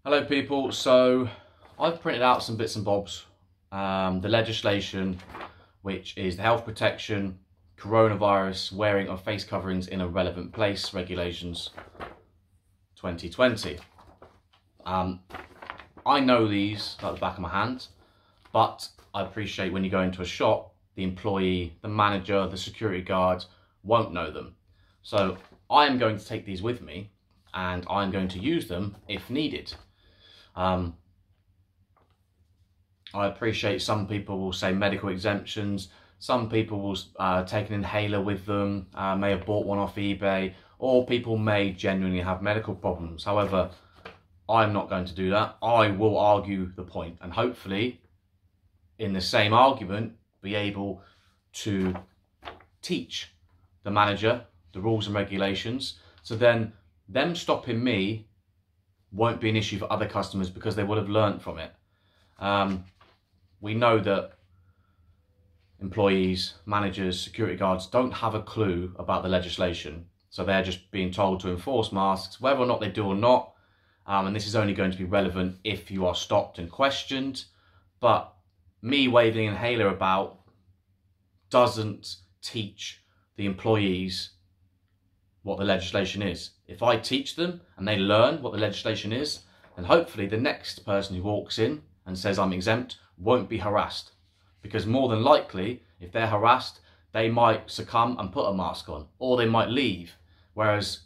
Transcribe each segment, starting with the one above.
Hello people, so I've printed out some bits and bobs. The legislation, which is the health protection, coronavirus, wearing of face coverings in a relevant place, regulations 2020. I know these like the back of my hand, but I appreciate when you go into a shop, the employee, the manager, the security guard won't know them. So I am going to take these with me and I'm going to use them if needed. I appreciate some people will say medical exemptions, some people will take an inhaler with them, may have bought one off eBay, or people may genuinely have medical problems. However, I'm not going to do that. I will argue the point and hopefully in the same argument be able to teach the manager the rules and regulations, so then them stopping me won't be an issue for other customers because they would have learned from it. We know that employees, managers, security guards don't have a clue about the legislation. So they're just being told to enforce masks, whether or not they do or not. And this is only going to be relevant if you are stopped and questioned. But me waving an inhaler about doesn't teach the employees what the legislation is. If I teach them and they learn what the legislation is, then hopefully the next person who walks in and says I'm exempt won't be harassed. Because more than likely, if they're harassed, they might succumb and put a mask on, or they might leave. Whereas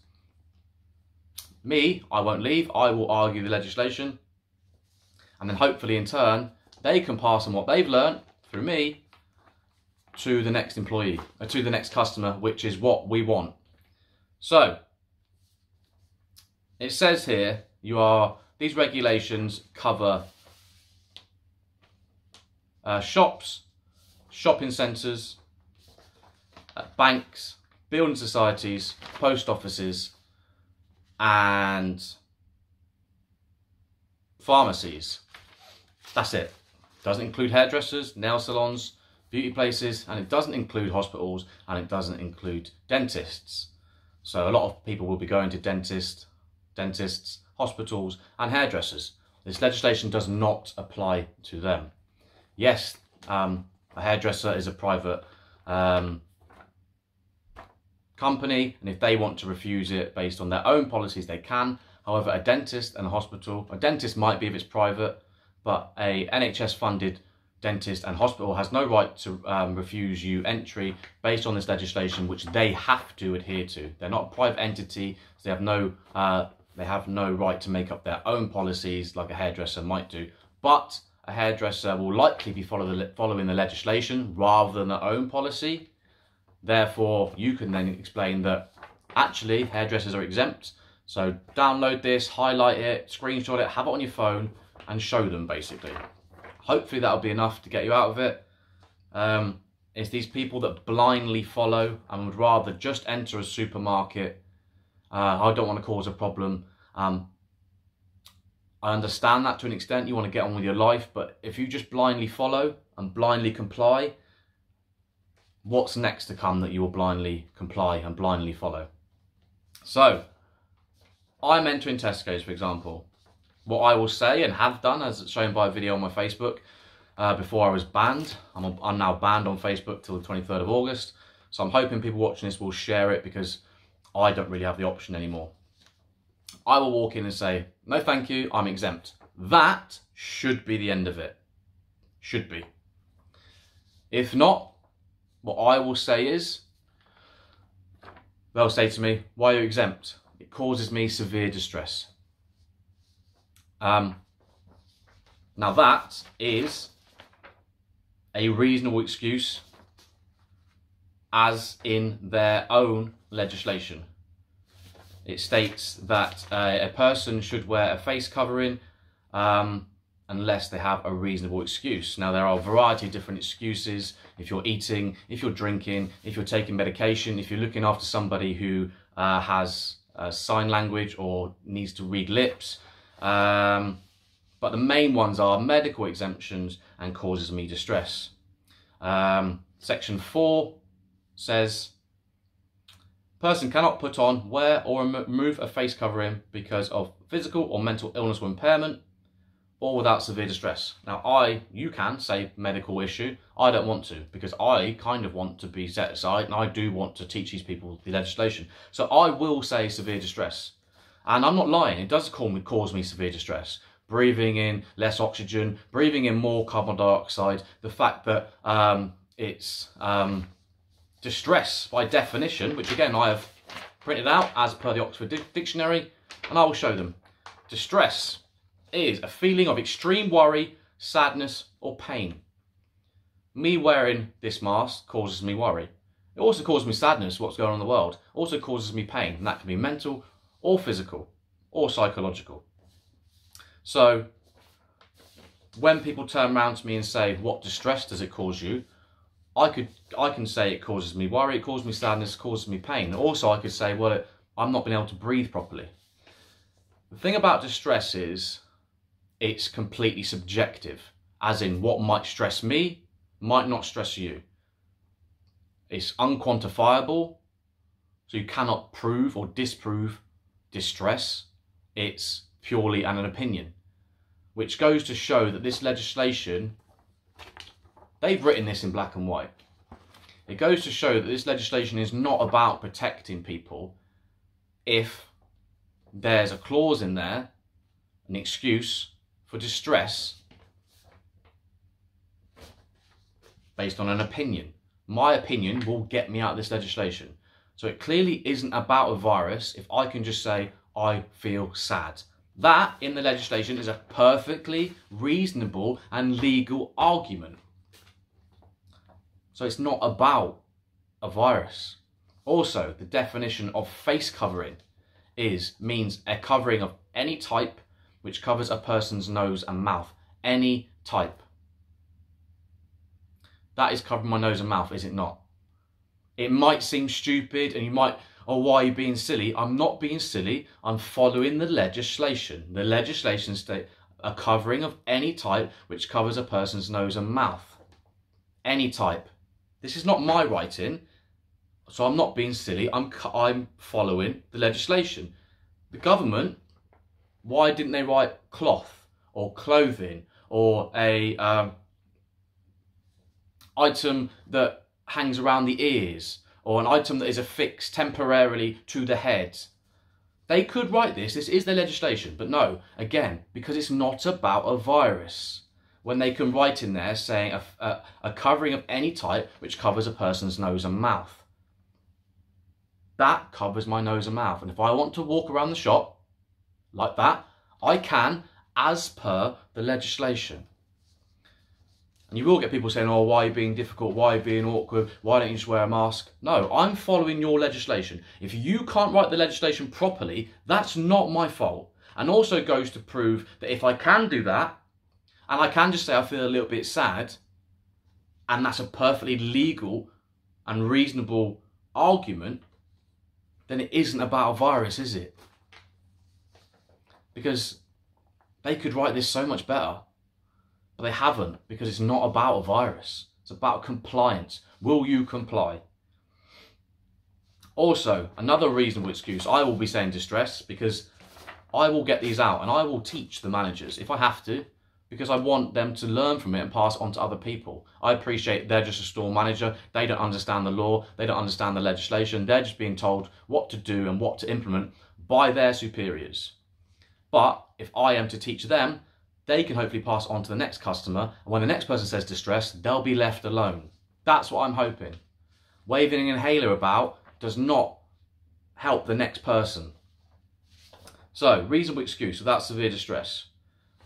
me, I won't leave, I will argue the legislation, and then hopefully in turn, they can pass on what they've learned through me to the next employee, or to the next customer, which is what we want. So, it says here, these regulations cover shops, shopping centres, banks, building societies, post offices, and pharmacies. That's it. Doesn't include hairdressers, nail salons, beauty places, and it doesn't include hospitals, and it doesn't include dentists. So a lot of people will be going to dentists, hospitals, and hairdressers. This legislation does not apply to them. Yes, a hairdresser is a private company, and if they want to refuse it based on their own policies, they can. However, a dentist and a hospital, a dentist might be if it's private, but a NHS funded dentist and hospital has no right to refuse you entry based on this legislation, which they have to adhere to. They're not a private entity, so they have no right to make up their own policies like a hairdresser might do. But a hairdresser will likely be following the legislation rather than their own policy. Therefore, you can then explain that actually hairdressers are exempt. So download this, highlight it, screenshot it, have it on your phone and show them basically. Hopefully that'll be enough to get you out of it. It's these people that blindly follow and would rather just enter a supermarket. I don't want to cause a problem. I understand that to an extent, you want to get on with your life, but if you just blindly follow and blindly comply, what's next to come that you will blindly comply and blindly follow? So, I'm entering Tesco's, for example. What I will say and have done, as shown by a video on my Facebook, before I was banned. I'm now banned on Facebook till the 23rd of August. So I'm hoping people watching this will share it because I don't really have the option anymore. I will walk in and say, no thank you, I'm exempt. That should be the end of it. Should be. If not, what I will say is, they'll say to me, why are you exempt? It causes me severe distress. Now that is a reasonable excuse as in their own legislation. It states that a person should wear a face covering unless they have a reasonable excuse. Now there are a variety of different excuses. If you're eating, if you're drinking, if you're taking medication, if you're looking after somebody who has sign language or needs to read lips. But the main ones are medical exemptions and causes me distress. Section 4 says Person cannot put on, wear or remove a face covering because of physical or mental illness or impairment, or without severe distress. Now you can say medical issue. I don't want to, because I kind of want to be set aside and I do want to teach these people the legislation. So I will say severe distress. And I'm not lying, it does cause me severe distress. Breathing in less oxygen, breathing in more carbon dioxide, the fact that it's distress by definition, which again I have printed out as per the Oxford Dictionary, and I will show them. Distress is a feeling of extreme worry, sadness or pain. Me wearing this mask causes me worry. It also causes me sadness, what's going on in the world. It also causes me pain, and that can be mental or physical or psychological. So when people turn around to me and say, what distress does it cause you? I can say it causes me worry, it causes me sadness, it causes me pain. Also I could say, well, I'm not being able to breathe properly. The thing about distress is it's completely subjective, as in what might stress me might not stress you. It's unquantifiable, so you cannot prove or disprove distress. It's purely an opinion, which goes to show that this legislation, they've written this in black and white. It goes to show that this legislation is not about protecting people if there's a clause in there, an excuse for distress based on an opinion. My opinion will get me out of this legislation. So it clearly isn't about a virus if I can just say, I feel sad. That, in the legislation, is a perfectly reasonable and legal argument. So it's not about a virus. Also, the definition of face covering means a covering of any type which covers a person's nose and mouth. Any type. That is covering my nose and mouth, is it not? It might seem stupid and you might, oh, why are you being silly? I'm not being silly. I'm following the legislation. The legislation states a covering of any type which covers a person's nose and mouth. Any type. This is not my writing, so I'm not being silly. I'm following the legislation. The government, why didn't they write cloth or clothing or a item that hangs around the ears or an item that is affixed temporarily to the head? They could write this is their legislation, but no, again, because it's not about a virus. When they can write in there saying a covering of any type which covers a person's nose and mouth. That covers my nose and mouth. And if I want to walk around the shop like that, I can, as per the legislation. And you will get people saying, oh, why are you being difficult? Why are you being awkward? Why don't you just wear a mask? No, I'm following your legislation. If you can't write the legislation properly, that's not my fault. And also goes to prove that if I can do that, and I can just say I feel a little bit sad, and that's a perfectly legal and reasonable argument, then it isn't about a virus, is it? Because they could write this so much better, but they haven't, because it's not about a virus. It's about compliance. Will you comply? Also, another reasonable excuse, I will be saying distress, because I will get these out and I will teach the managers if I have to, because I want them to learn from it and pass it on to other people. I appreciate they're just a store manager. They don't understand the law. They don't understand the legislation. They're just being told what to do and what to implement by their superiors. But if I am to teach them, they can hopefully pass it on to the next customer. And when the next person says distress, they'll be left alone. That's what I'm hoping. Waving an inhaler about does not help the next person. So, reasonable excuse without severe distress.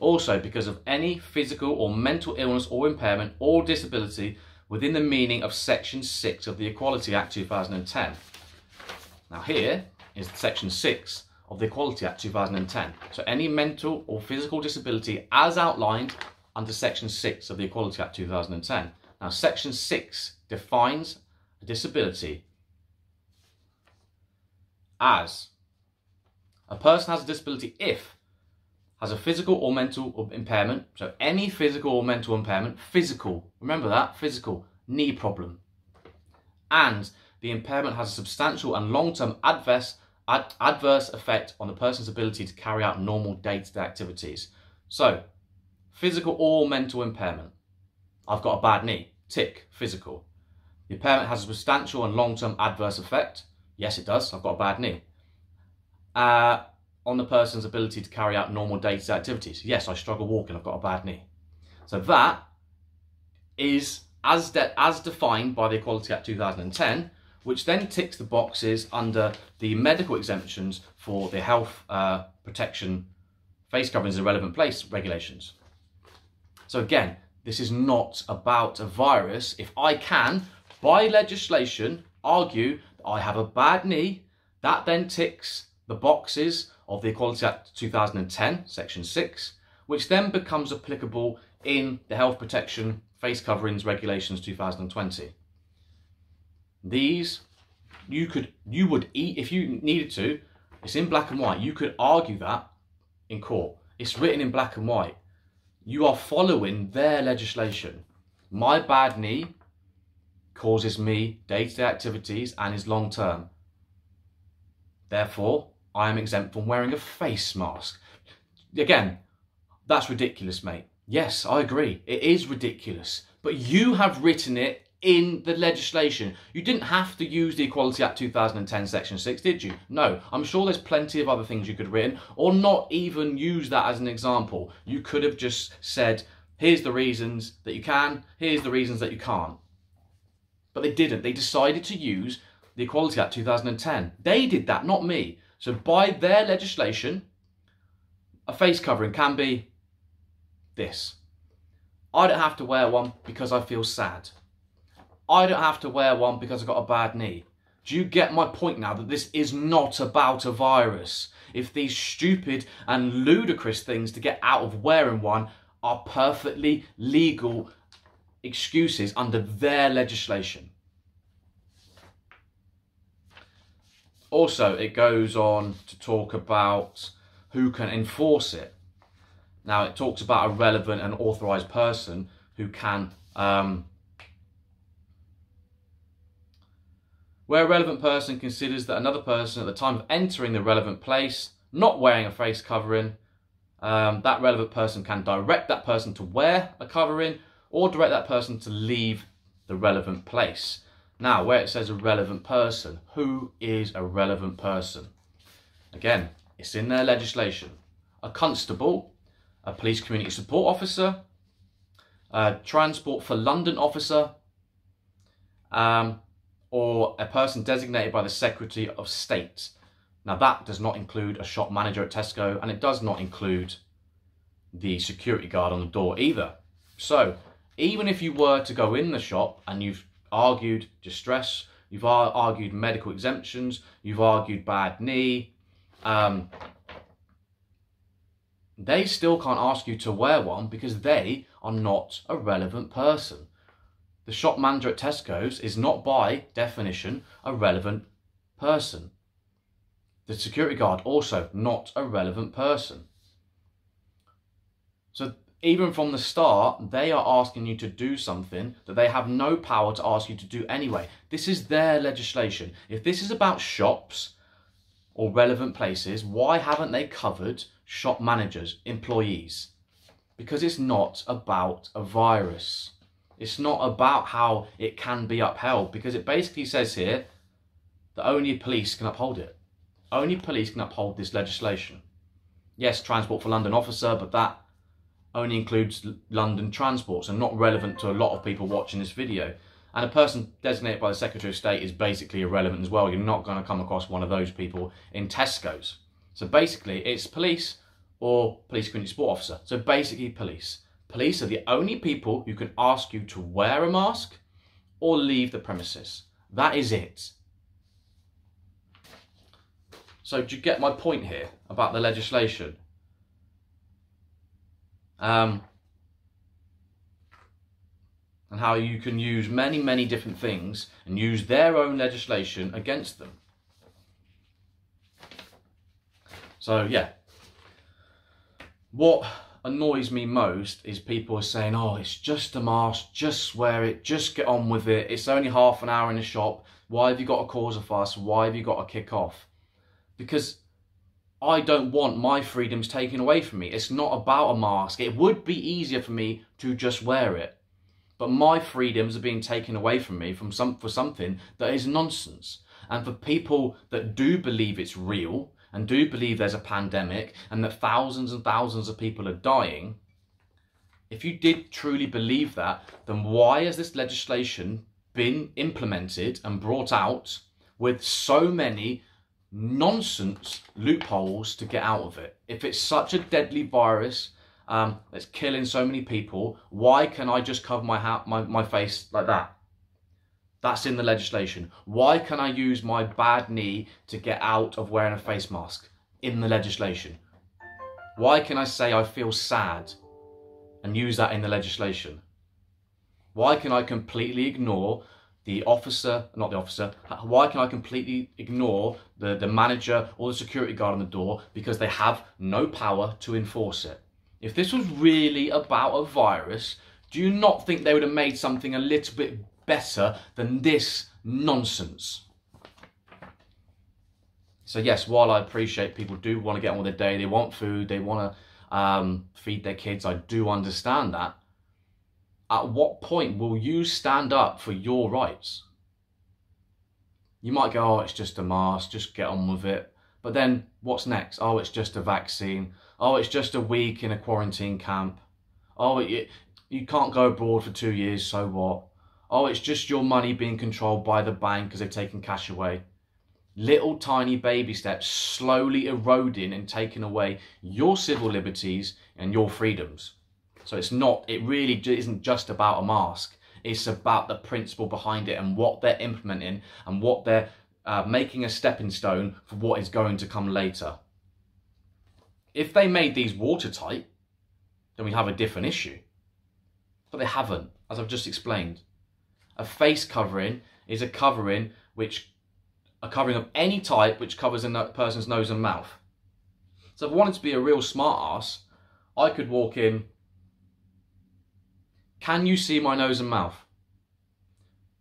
Also, because of any physical or mental illness or impairment or disability within the meaning of Section 6 of the Equality Act 2010. Now here is Section 6 of the Equality Act 2010. So any mental or physical disability as outlined under Section 6 of the Equality Act 2010. Now Section 6 defines a disability as a person has a disability if has a physical or mental impairment, so any physical or mental impairment, physical, remember that, physical, knee problem, and the impairment has a substantial and long-term adverse effect on the person's ability to carry out normal day-to-day activities. So, physical or mental impairment. I've got a bad knee. Tick, physical. The impairment has a substantial and long-term adverse effect. Yes, it does. I've got a bad knee. On the person's ability to carry out normal day-to-day activities. Yes, I struggle walking. I've got a bad knee. So that is as defined by the Equality Act 2010, which then ticks the boxes under the medical exemptions for the health protection face coverings in relevant place regulations. So again, this is not about a virus. If I can, by legislation, argue that I have a bad knee, that then ticks the boxes of the Equality Act 2010, Section 6, which then becomes applicable in the Health Protection Face Coverings Regulations 2020. These, you would eat, if you needed to, it's in black and white, you could argue that in court. It's written in black and white. You are following their legislation. My bad knee causes me day-to-day activities and is long-term. Therefore, I am exempt from wearing a face mask. Again, that's ridiculous, mate. Yes, I agree. It is ridiculous. But you have written it in the legislation. You didn't have to use the Equality Act 2010 Section 6, did you? No. I'm sure there's plenty of other things you could have written, or not even use that as an example. You could have just said, here's the reasons that you can, here's the reasons that you can't. But they didn't. They decided to use the Equality Act 2010. They did that, not me. So by their legislation, a face covering can be this. I don't have to wear one because I feel sad. I don't have to wear one because I've got a bad knee. Do you get my point now that this is not about a virus? If these stupid and ludicrous things to get out of wearing one are perfectly legal excuses under their legislation. Also, it goes on to talk about who can enforce it. Now, it talks about a relevant and authorised person who can, where a relevant person considers that another person at the time of entering the relevant place, not wearing a face covering, that relevant person can direct that person to wear a covering or direct that person to leave the relevant place. Now, where it says a relevant person, who is a relevant person? Again, it's in their legislation. A constable, a police community support officer, a Transport for London officer, or a person designated by the Secretary of State. Now, that does not include a shop manager at Tesco, and it does not include the security guard on the door either. So, even if you were to go in the shop and you've argued distress, you've argued medical exemptions, you've argued bad knee, they still can't ask you to wear one because they are not a relevant person. The shop manager at Tesco's is not by definition a relevant person. The security guard also not a relevant person. So even from the start, they are asking you to do something that they have no power to ask you to do anyway. This is their legislation. If this is about shops or relevant places, why haven't they covered shop managers, employees? Because it's not about a virus. It's not about how it can be upheld, because it basically says here that only police can uphold it. Only police can uphold this legislation. Yes, Transport for London officer, but that only includes London Transport, so not relevant to a lot of people watching this video. And a person designated by the Secretary of State is basically irrelevant as well. You're not going to come across one of those people in Tesco's. So basically, it's police or police community support officer. So basically police. Police are the only people who can ask you to wear a mask or leave the premises. That is it. So do you get my point here about the legislation? And how you can use many, many different things and use their own legislation against them. So yeah, what annoys me most is people are saying, oh, it's just a mask, just wear it, just get on with it. It's only half an hour in the shop. Why have you got to cause a fuss? Why have you got to kick off? Because I don't want my freedoms taken away from me. It's not about a mask. It would be easier for me to just wear it. But my freedoms are being taken away from me for something that is nonsense. And for people that do believe it's real and do believe there's a pandemic and that thousands and thousands of people are dying, if you did truly believe that, then why has this legislation been implemented and brought out with so many nonsense loopholes to get out of it? If it's such a deadly virus that's killing so many people, why can I just cover my face like that? That's in the legislation. Why can I use my bad knee to get out of wearing a face mask? In the legislation. Why can I say I feel sad and use that in the legislation? Why can I completely ignore why can I completely ignore the manager or the security guard on the door because they have no power to enforce it? If this was really about a virus, do you not think they would have made something a little bit better than this nonsense? So yes, while I appreciate people do want to get on with their day, they want food, they want to feed their kids, I do understand that. At what point will you stand up for your rights? You might go, oh, it's just a mask, just get on with it. But then what's next? Oh, it's just a vaccine. Oh, it's just a week in a quarantine camp. Oh, you can't go abroad for 2 years, so what? Oh, it's just your money being controlled by the bank because they've taken cash away. Little tiny baby steps slowly eroding and taking away your civil liberties and your freedoms. So it really isn't just about a mask. It's about the principle behind it and what they're implementing and what they're making a stepping stone for what is going to come later. If they made these watertight, then we'd have a different issue. But they haven't, as I've just explained. A face covering is a covering of any type which covers a person's nose and mouth. So if I wanted to be a real smart ass, I could walk in. Can you see my nose and mouth?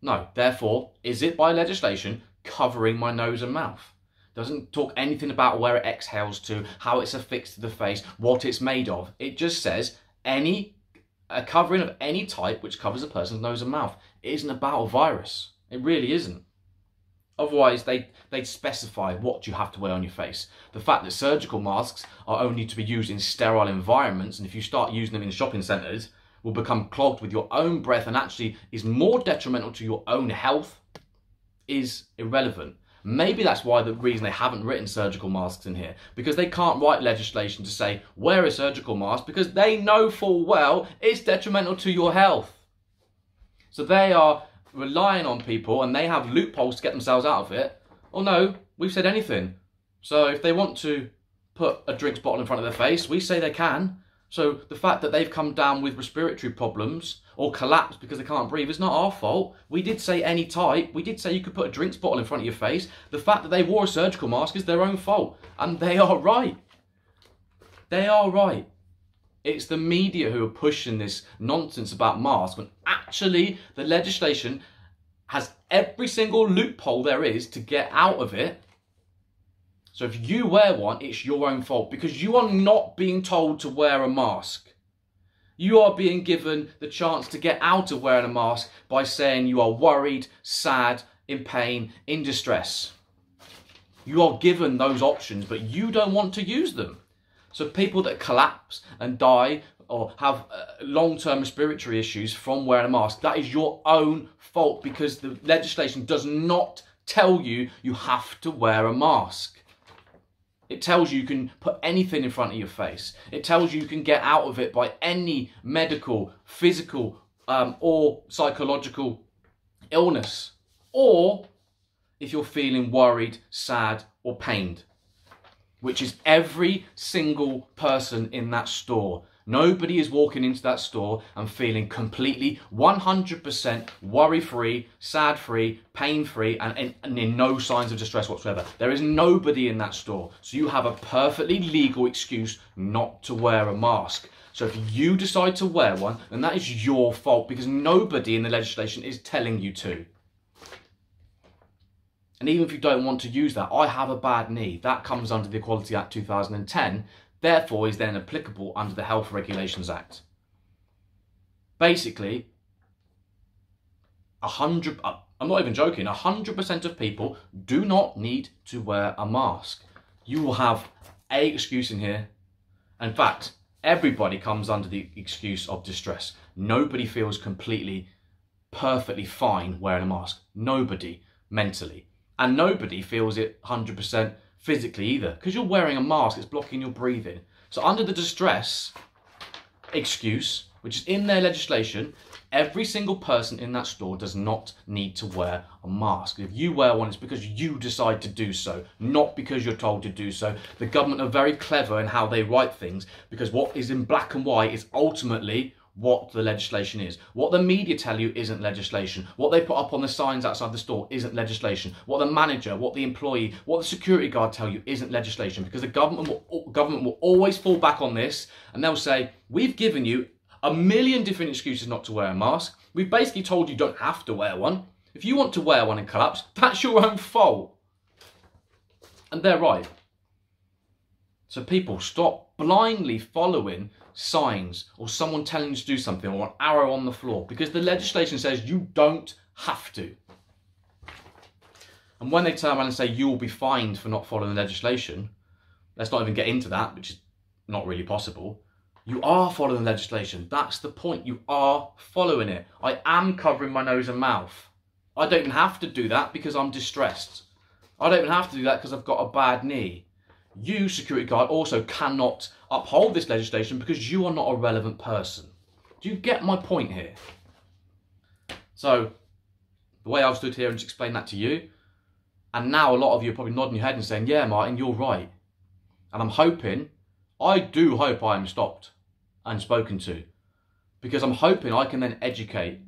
No. Therefore, is it by legislation covering my nose and mouth? Doesn't talk anything about where it exhales to, how it's affixed to the face, what it's made of. It just says a covering of any type which covers a person's nose and mouth. It isn't about a virus. It really isn't. Otherwise, they'd specify what you have to wear on your face. The fact that surgical masks are only to be used in sterile environments, and if you start using them in shopping centres, will become clogged with your own breath and actually is more detrimental to your own health, is irrelevant. Maybe that's why the reason they haven't written surgical masks in here, because they can't write legislation to say wear a surgical mask because they know full well it's detrimental to your health. So they are relying on people and they have loopholes to get themselves out of it. Oh no, we've said anything. So if they want to put a drinks bottle in front of their face, we say they can. So the fact that they've come down with respiratory problems or collapsed because they can't breathe is not our fault. We did say any type. We did say you could put a drinks bottle in front of your face. The fact that they wore a surgical mask is their own fault. And they are right. They are right. It's the media who are pushing this nonsense about masks when actually the legislation has every single loophole there is to get out of it. So if you wear one, it's your own fault because you are not being told to wear a mask. You are being given the chance to get out of wearing a mask by saying you are worried, sad, in pain, in distress. You are given those options, but you don't want to use them. So people that collapse and die or have long-term respiratory issues from wearing a mask, that is your own fault because the legislation does not tell you you have to wear a mask. It tells you can put anything in front of your face. It tells you can get out of it by any medical, physical, or psychological illness. Or if you're feeling worried, sad, or pained, which is every single person in that store. Nobody is walking into that store and feeling completely 100% worry-free, sad-free, pain-free, and in no signs of distress whatsoever. There is nobody in that store. So you have a perfectly legal excuse not to wear a mask. So if you decide to wear one, then that is your fault, because nobody in the legislation is telling you to. And even if you don't want to use that, I have a bad knee. That comes under the Equality Act 2010, therefore is then applicable under the Health Regulations Act. Basically, I'm not even joking, 100% of people do not need to wear a mask. You will have a excuse in here. In fact, everybody comes under the excuse of distress. Nobody feels completely, perfectly fine wearing a mask. Nobody, mentally. And nobody feels it 100% physically either. Because you're wearing a mask, it's blocking your breathing. So under the distress excuse, which is in their legislation, every single person in that store does not need to wear a mask. If you wear one, it's because you decide to do so, not because you're told to do so. The government are very clever in how they write things, because what is in black and white is ultimately what the legislation is. What the media tell you isn't legislation. What they put up on the signs outside the store isn't legislation. What the manager, what the employee, what the security guard tell you isn't legislation, because the government will always fall back on this, and they'll say, we've given you a million different excuses not to wear a mask. We've basically told you don't have to wear one. If you want to wear one and collapse, that's your own fault. And they're right. So people, stop blindly following signs or someone telling you to do something, or an arrow on the floor, because the legislation says you don't have to. And when they turn around and say you will be fined for not following the legislation, let's not even get into that, which is not really possible. You are following the legislation. That's the point. You are following it. I am covering my nose and mouth. I don't even have to do that because I'm distressed. I don't even have to do that because I've got a bad knee. You, security guard, also cannot uphold this legislation because you are not a relevant person. Do you get my point here? So, the way I've stood here and just explained that to you, and now a lot of you are probably nodding your head and saying, yeah, Martin, you're right. And I'm hoping, I do hope I am stopped and spoken to, because I'm hoping I can then educate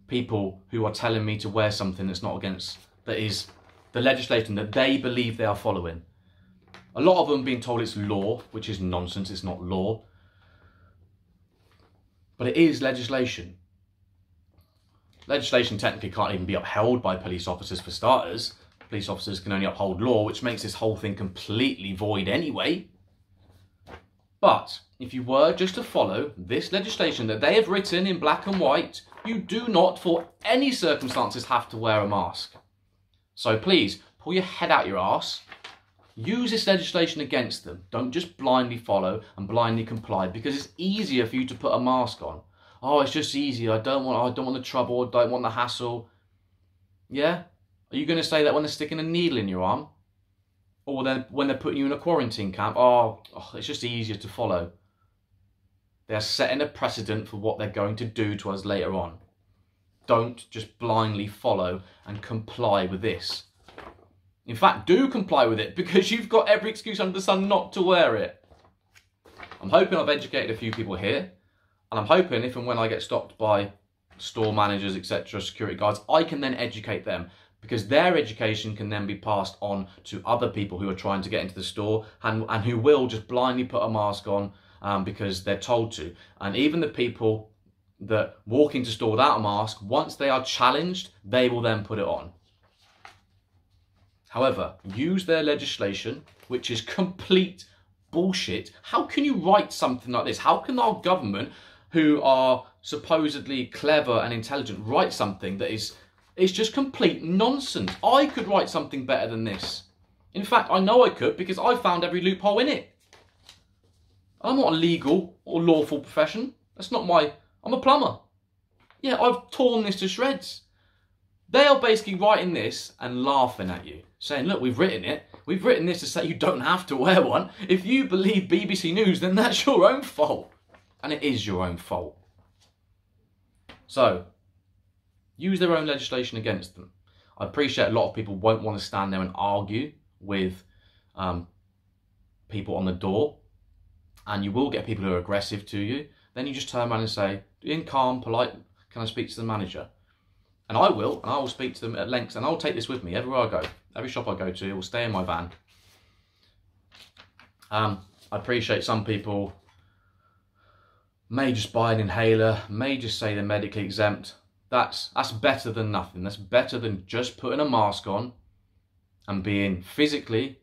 people who are telling me to wear something that's not against, that is the legislation that they believe they are following. A lot of them being told it's law, which is nonsense, it's not law. But it is legislation. Legislation technically can't even be upheld by police officers for starters. Police officers can only uphold law, which makes this whole thing completely void anyway. But if you were just to follow this legislation that they have written in black and white, you do not for any circumstances have to wear a mask. So please, pull your head out your arse. Use this legislation against them. Don't just blindly follow and blindly comply, because it's easier for you to put a mask on. Oh, it's just easier. I don't want the trouble. I don't want the hassle. Yeah? Are you going to say that when they're sticking a needle in your arm? Or then when they're putting you in a quarantine camp? Oh, it's just easier to follow. They're setting a precedent for what they're going to do to us later on. Don't just blindly follow and comply with this. In fact, do comply with it, because you've got every excuse under the sun not to wear it. I'm hoping I've educated a few people here, and I'm hoping if and when I get stopped by store managers, etc., security guards, I can then educate them, because their education can then be passed on to other people who are trying to get into the store and who will just blindly put a mask on because they're told to. And even the people that walk into store without a mask, once they are challenged, they will then put it on. However, use their legislation, which is complete bullshit. How can you write something like this? How can our government, who are supposedly clever and intelligent, write something that is just complete nonsense? I could write something better than this. In fact, I know I could, because I found every loophole in it. I'm not a legal or lawful profession. That's not my... I'm a plumber. Yeah, I've torn this to shreds. They are basically writing this and laughing at you, saying, look, we've written it. We've written this to say you don't have to wear one. If you believe BBC News, then that's your own fault. And it is your own fault. So, use their own legislation against them. I appreciate a lot of people won't want to stand there and argue with people on the door. and you will get people who are aggressive to you, then you just turn around and say, in calm, polite, can I speak to the manager? And I will speak to them at length, and I'll take this with me everywhere I go. Every shop I go to, it will stay in my van. I appreciate some people may just buy an inhaler, may just say they're medically exempt. That's better than nothing. That's better than just putting a mask on and being physically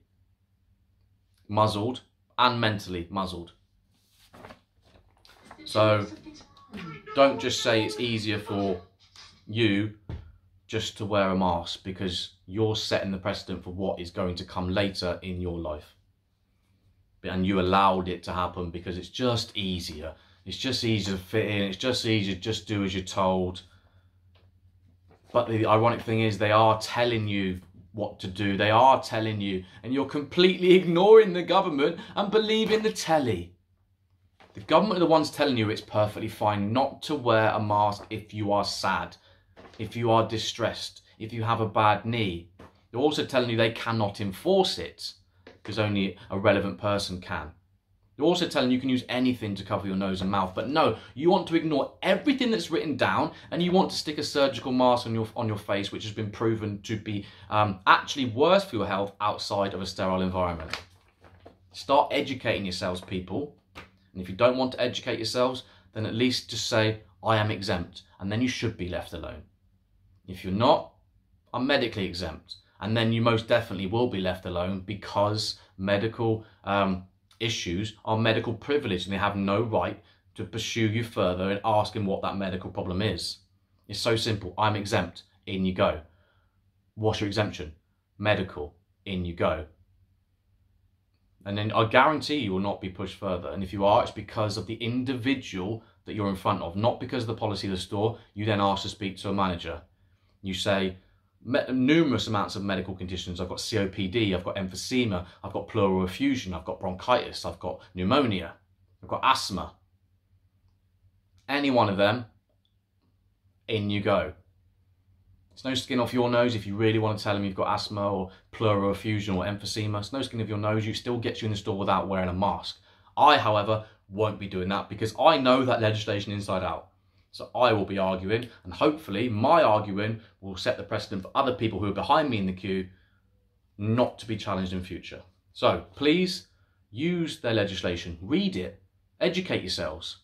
muzzled and mentally muzzled. So don't just say it's easier for you just to wear a mask, because you're setting the precedent for what is going to come later in your life. And you allowed it to happen because it's just easier. It's just easier to fit in. It's just easier to just do as you're told. But the ironic thing is, they are telling you what to do. They are telling you, and you're completely ignoring the government and believing the telly. The government are the ones telling you it's perfectly fine not to wear a mask if you are sad, if you are distressed, if you have a bad knee. They're also telling you they cannot enforce it, because only a relevant person can. They're also telling you can use anything to cover your nose and mouth, but no, you want to ignore everything that's written down, and you want to stick a surgical mask on your face, which has been proven to be actually worse for your health outside of a sterile environment. Start educating yourselves, people. And if you don't want to educate yourselves, then at least just say, I am exempt, and then you should be left alone. If you're not, I'm medically exempt, and then you most definitely will be left alone, because medical issues are medical privilege, and they have no right to pursue you further and asking what that medical problem is. It's so simple. I'm exempt. In you go. What's your exemption? Medical. In you go. And then I guarantee you will not be pushed further. And if you are, it's because of the individual that you're in front of, not because of the policy of the store. You then ask to speak to a manager. You say, numerous amounts of medical conditions. I've got COPD, I've got emphysema, I've got pleural effusion, I've got bronchitis, I've got pneumonia, I've got asthma. Any one of them, in you go. It's no skin off your nose if you really want to tell them you've got asthma or pleural effusion or emphysema. It's no skin off your nose. You still get you in the store without wearing a mask. I, however, won't be doing that, because I know that legislation inside out. So I will be arguing, and hopefully my arguing will set the precedent for other people who are behind me in the queue not to be challenged in future. So please use their legislation, read it, educate yourselves.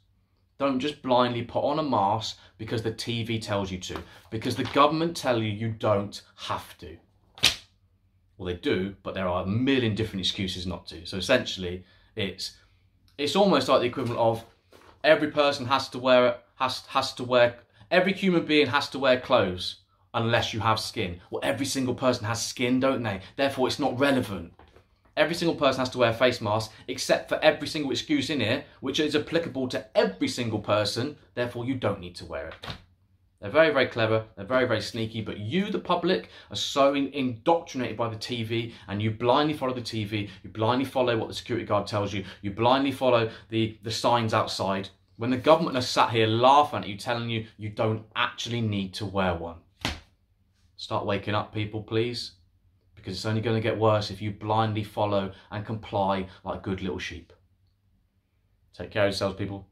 Don't just blindly put on a mask because the TV tells you to, because the government tell you you don't have to. Well, they do, but there are a million different excuses not to. So essentially, it's almost like the equivalent of every person has to wear it. Every human being has to wear clothes unless you have skin. Well, every single person has skin, don't they? Therefore, it's not relevant. Every single person has to wear a face mask, except for every single excuse in here, which is applicable to every single person. Therefore, you don't need to wear it. They're very, very clever. They're very, very sneaky. But you, the public, are so indoctrinated by the TV, and you blindly follow the TV. You blindly follow what the security guard tells you. You blindly follow the signs outside. When the government are sat here laughing at you, telling you you don't actually need to wear one. Start waking up, people, please. Because it's only going to get worse if you blindly follow and comply like good little sheep. Take care of yourselves, people.